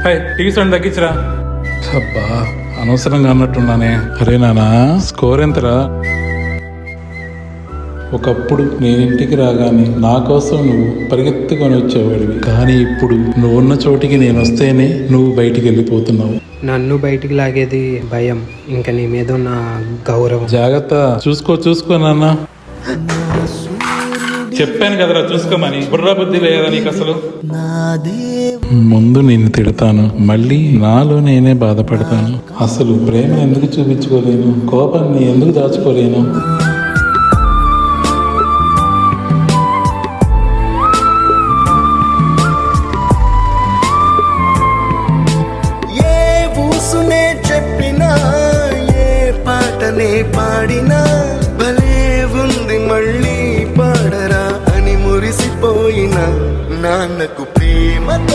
Hi TV sound తగ్గించరా. అబ్బా అనవసరంగా అన్నట్టున్నానే. అరే నానా స్కోర్ ఎంతరా? ఒకప్పుడు నేను ఇంటికి రాగానే నా కోసం నువ్వు పరిగెత్తుకొని వచ్చేవాడివి, కానీ ఇప్పుడు నువ్వున్న చోటికి నేను వస్తేనే నువ్వు బయటికి వెళ్ళిపోతున్నావు. నన్ను బయటికి లాగేది భయం, ఇంకా నీ మీద ఉన్న గౌరవం. జాగ్రత్త, చూసుకో నాన్న. చెప్పాను కదరా చూసుకోమని. బుర్రా బుద్ధి లేదా నీకు అసలు? ముందు నేను తిడతాను, మళ్ళీ నాలో నేనే బాధపడతాను. అసలు ప్రేమ ఎందుకు చూపించుకోలేను, కోపాన్ని ఎందుకు దాచుకోలేను? చెప్పినా ఏ పాటనే పాడినా భలే ఉంది మళ్ళీ పాడరా అని మురిసిపోయిన నాన్నకు ప్రేమతో